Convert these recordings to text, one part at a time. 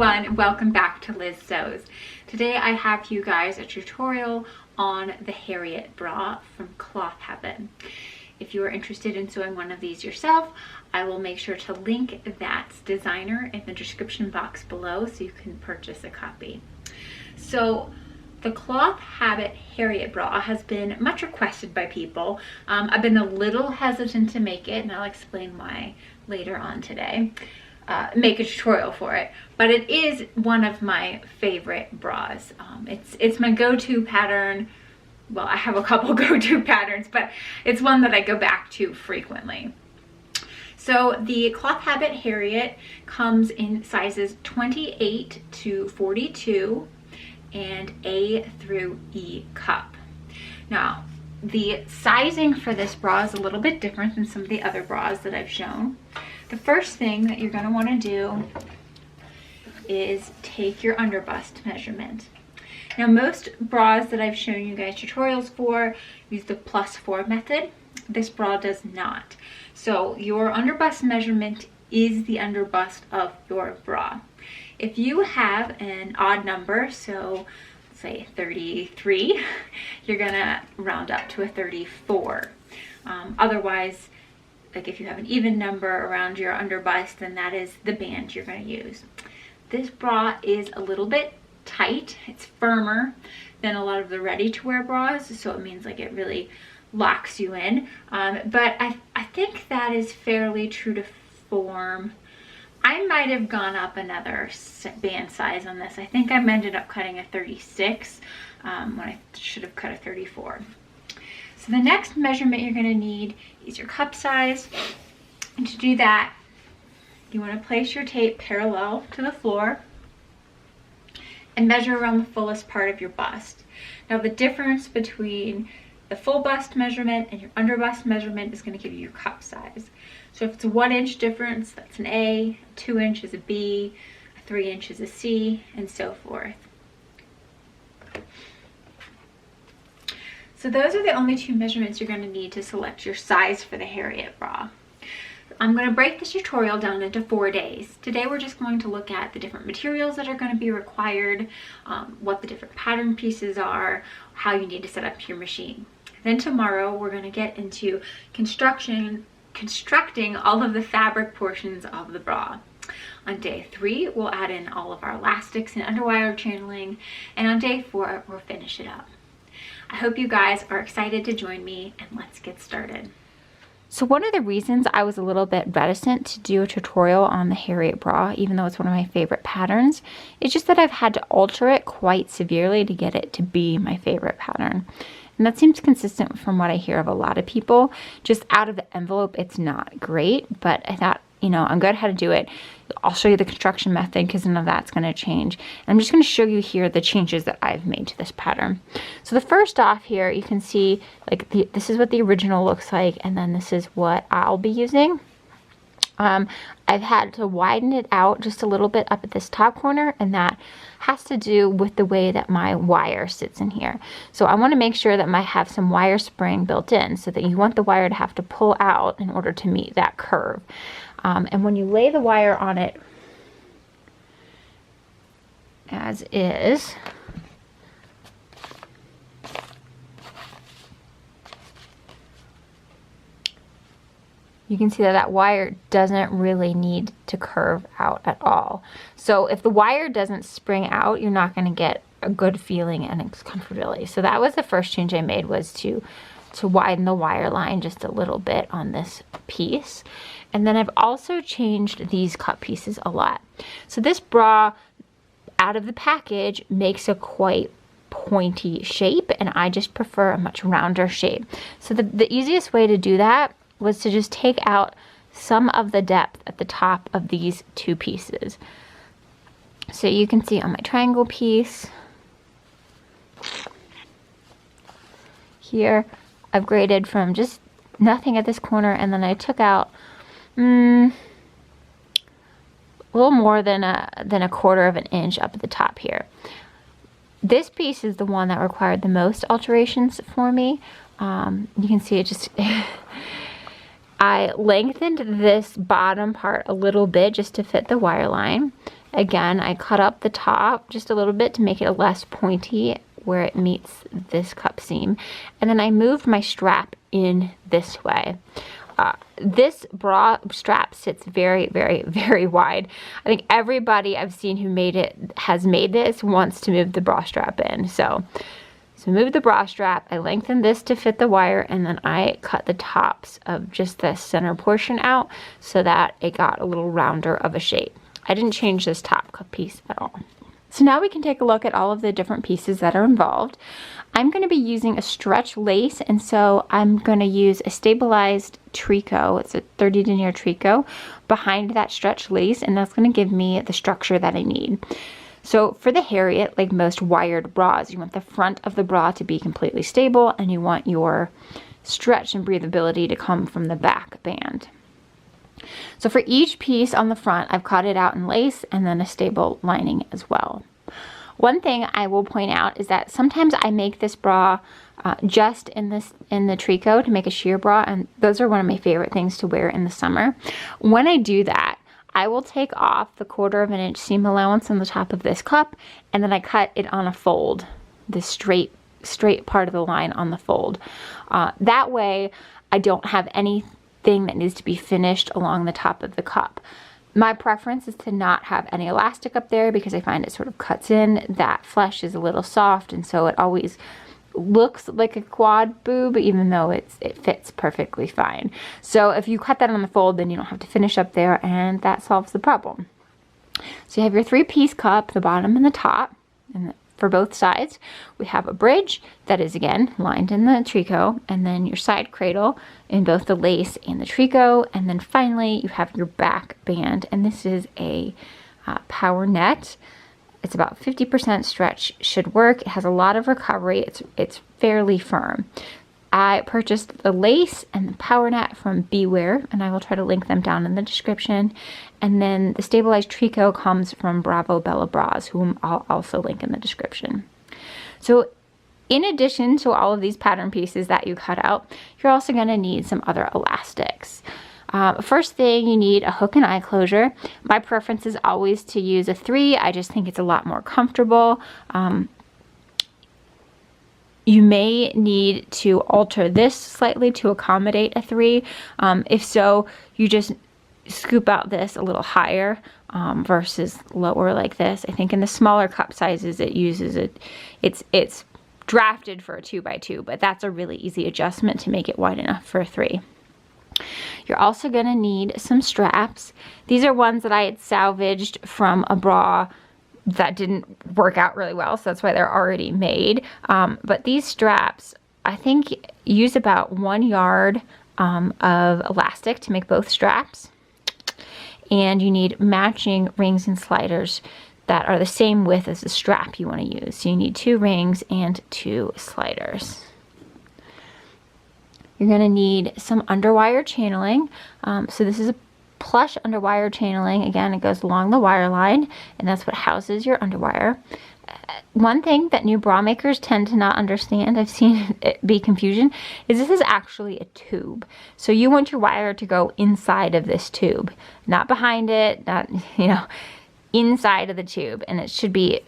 everyone, welcome back to Liz Sews. Today I have for you guys a tutorial on the Harriet Bra from Cloth Habit. If you are interested in sewing one of these yourself, I will make sure to link that designer in the description box below so you can purchase a copy. So the Cloth Habit Harriet Bra has been much requested by people. I've been a little hesitant to make it, and I'll explain why later on today. Make a tutorial for it, but it is one of my favorite bras. It's my go-to pattern. Well, I have a couple go-to patterns, but it's one that I go back to frequently. So the Cloth Habit Harriet comes in sizes 28 to 42 and A through E cup. Now, the sizing for this bra is a little bit different than some of the other bras that I've shown. The first thing that you're going to want to do is take your underbust measurement. Now, most bras that I've shown you guys tutorials for use the +4 method. This bra does not. So your underbust measurement is the underbust of your bra. If you have an odd number, so say 33, you're going to round up to a 34. Otherwise, like if you have an even number around your underbust, then that is the band you're going to use. This bra is a little bit tight. It's firmer than a lot of the ready-to-wear bras, so it means like it really locks you in. But I think that is fairly true to form. I might have gone up another band size on this. I think I ended up cutting a 36 when I should have cut a 34. So the next measurement you're going to need is your cup size. And to do that, you want to place your tape parallel to the floor and measure around the fullest part of your bust. Now, the difference between the full bust measurement and your underbust measurement is going to give you your cup size. So if it's a 1 inch difference, that's an A, 2 inch is a B, 3 inch is a C, and so forth. So those are the only two measurements you're going to need to select your size for the Harriet Bra. I'm going to break this tutorial down into 4 days. Today we're just going to look at the different materials that are going to be required, what the different pattern pieces are, how you need to set up your machine. Then tomorrow we're going to get into constructing all of the fabric portions of the bra. On day 3, we'll add in all of our elastics and underwire channeling, and on day 4, we'll finish it up. I hope you guys are excited to join me, and let's get started. So one of the reasons I was a little bit reticent to do a tutorial on the Harriet Bra, even though it's one of my favorite patterns, is just that I've had to alter it quite severely to get it to be my favorite pattern. And that seems consistent from what I hear of a lot of people. Just out of the envelope, it's not great, but I thought, you know, I'm good how to do it. I'll show you the construction method because none of that's going to change. And I'm just going to show you here the changes that I've made to this pattern. So the first off here, you can see like this is what the original looks like, and then this is what I'll be using. I've had to widen it out just a little bit up at this top corner, and that has to do with the way that my wire sits in here. So I want to make sure that I have some wire spring built in, so that you want the wire to have to pull out in order to meet that curve. And when you lay the wire on it as is, you can see that that wire doesn't really need to curve out at all. So if the wire doesn't spring out, you're not going to get a good feeling and comfortability. So that was the first change I made, was to widen the wire line just a little bit on this piece. And then I've also changed these cut pieces a lot. So this bra out of the package makes a quite pointy shape, and I just prefer a much rounder shape. So the easiest way to do that was to just take out some of the depth at the top of these two pieces. So you can see on my triangle piece here, I've graded from just nothing at this corner, and then I took out a little more than a 1/4 of an inch up at the top here. This piece is the one that required the most alterations for me. You can see it just I lengthened this bottom part a little bit just to fit the wire line. Again, I cut up the top just a little bit to make it less pointy where it meets this cup seam. And then I moved my strap in this way. This bra strap sits very, very, very wide. I think everybody I've seen who has made this wants to move the bra strap in. So move the bra strap, I lengthened this to fit the wire, and then I cut the tops of just the center portion out so that it got a little rounder of a shape. I didn't change this top piece at all. So now we can take a look at all of the different pieces that are involved. I'm going to be using a stretch lace, and so I'm going to use a stabilized tricot. It's a 30 denier tricot behind that stretch lace, and that's going to give me the structure that I need. So for the Harriet, like most wired bras, you want the front of the bra to be completely stable, and you want your stretch and breathability to come from the back band. So for each piece on the front, I've cut it out in lace and then a stable lining as well. One thing I will point out is that sometimes I make this bra just in the tricot to make a sheer bra, and those are one of my favorite things to wear in the summer. When I do that, I will take off the 1/4 inch seam allowance on the top of this cup, and then I cut it on a fold, the straight part of the line on the fold. That way I don't have anything that needs to be finished along the top of the cup. My preference is to not have any elastic up there because I find it sort of cuts in. That flesh is a little soft, and so it always looks like a quad boob even though it fits perfectly fine. So if you cut that on the fold, then you don't have to finish up there, and that solves the problem. So you have your 3-piece cup, the bottom and the top, and for both sides we have a bridge that is again lined in the tricot, and then your side cradle in both the lace and the tricot, and then finally you have your back band, and this is a Powernet. It's about 50% stretch, should work. It has a lot of recovery. It's fairly firm. I purchased the lace and the Powernet from Beware, and I will try to link them down in the description. And then the stabilized tricot comes from Bravo Bella Bras, whom I'll also link in the description. So in addition to all of these pattern pieces that you cut out, you're also going to need some other elastics. First thing, you need a hook and eye closure. My preference is always to use a 3. I just think it's a lot more comfortable. You may need to alter this slightly to accommodate a 3. If so, you just scoop out this a little higher versus lower like this. I think in the smaller cup sizes it uses it's drafted for a 2x2, but that's a really easy adjustment to make it wide enough for a 3. You're also going to need some straps. These are ones that I had salvaged from a bra that didn't work out really well, so that's why they're already made. But these straps, I think, use about 1 yard of elastic to make both straps. And you need matching rings and sliders that are the same width as the strap you want to use. So you need 2 rings and 2 sliders. You're going to need some underwire channeling. So this is a plush underwire channeling. Again, it goes along the wire line, and that's what houses your underwire. One thing that new bra makers tend to not understand, I've seen it be confusion, is this is actually a tube. So you want your wire to go inside of this tube, not behind it, not, inside of the tube, and it should be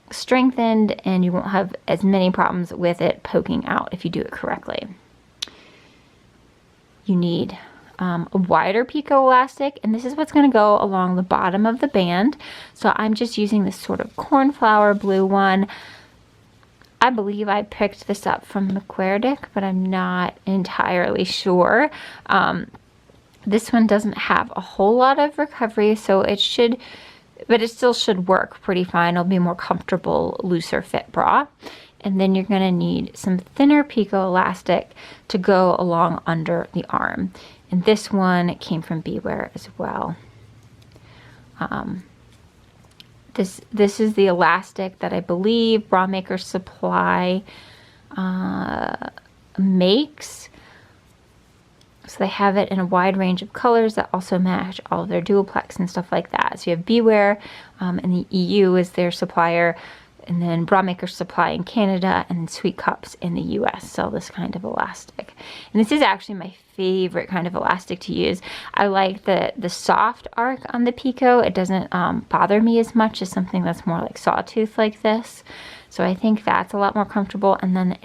strengthened, and you won't have as many problems with it poking out if you do it correctly. You need a wider picot elastic, and this is what's going to go along the bottom of the band. So I'm just using this sort of cornflower blue one. I believe I picked this up from Microtex, but I'm not entirely sure. This one doesn't have a whole lot of recovery, so it should, but it still should work pretty fine. It'll be more comfortable, looser fit bra. And then you're going to need some thinner picot elastic to go along under the arm. And this one came from Beware as well. This is the elastic that I believe Bra Maker Supply makes. So they have it in a wide range of colors that also match all of their Duoplex and stuff like that. So you have Beware, and the EU is their supplier. and then Bra Maker Supply in Canada, and then Sweet Cups in the US sell this kind of elastic. And this is actually my favorite kind of elastic to use. I like the soft arc on the Picot. It doesn't bother me as much as something that's more like sawtooth like this. So I think that's a lot more comfortable, and then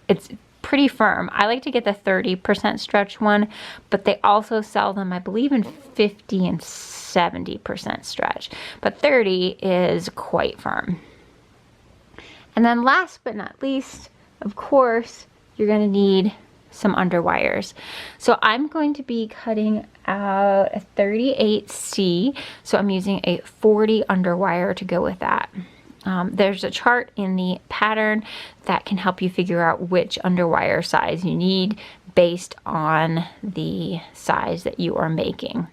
it's pretty firm. I like to get the 30% stretch one, but they also sell them, I believe, in 50 and 70% stretch, but 30 is quite firm. And then last but not least, of course, you're going to need some underwires. So I'm going to be cutting out a 38C, so I'm using a 40 underwire to go with that. There's a chart in the pattern that can help you figure out which underwire size you need based on the size that you are making.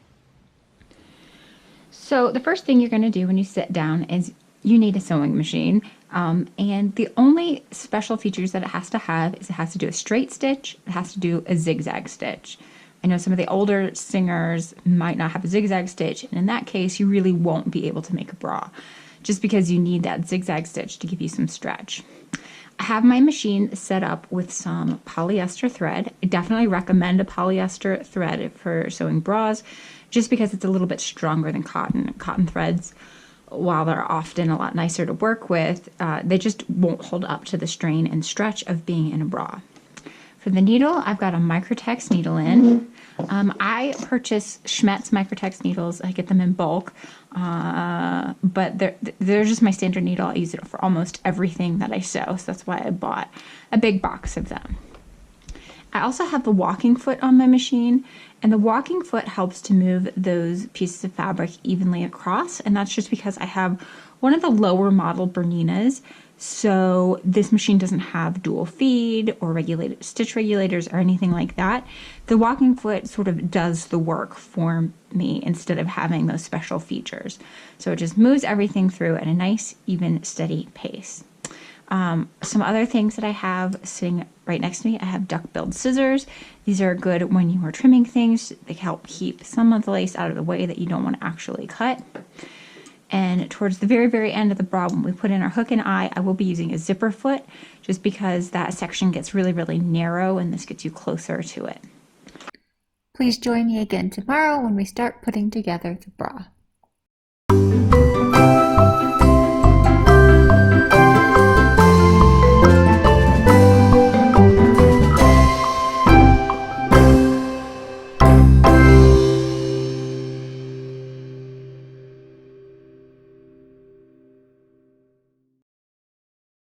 So the first thing you're going to do when you sit down is you need a sewing machine. And the only special features that it has to have is it has to do a straight stitch, it has to do a zigzag stitch. I know some of the older singers might not have a zigzag stitch, and in that case you really won't be able to make a bra, just because you need that zigzag stitch to give you some stretch. I have my machine set up with some polyester thread. I definitely recommend a polyester thread for sewing bras, just because it's a little bit stronger than cotton. Cotton threads, while they're often a lot nicer to work with, they just won't hold up to the strain and stretch of being in a bra. For the needle, I've got a Microtex needle in. I purchase Schmetz Microtex needles. I get them in bulk, but they're just my standard needle. I use it for almost everything that I sew, so that's why I bought a big box of them. I also have the walking foot on my machine, and the walking foot helps to move those pieces of fabric evenly across, and that's just because I have one of the lower model Berninas, so this machine doesn't have dual feed or regulated stitch regulators or anything like that. The walking foot sort of does the work for me instead of having those special features. So it just moves everything through at a nice, even, steady pace. Some other things that I have sitting right next to me, I have duck-billed scissors. These are good when you are trimming things. They help keep some of the lace out of the way that you don't want to actually cut. And towards the very, very end of the bra, when we put in our hook and eye, I will be using a zipper foot, just because that section gets really, really narrow, and this gets you closer to it. Please join me again tomorrow when we start putting together the bra.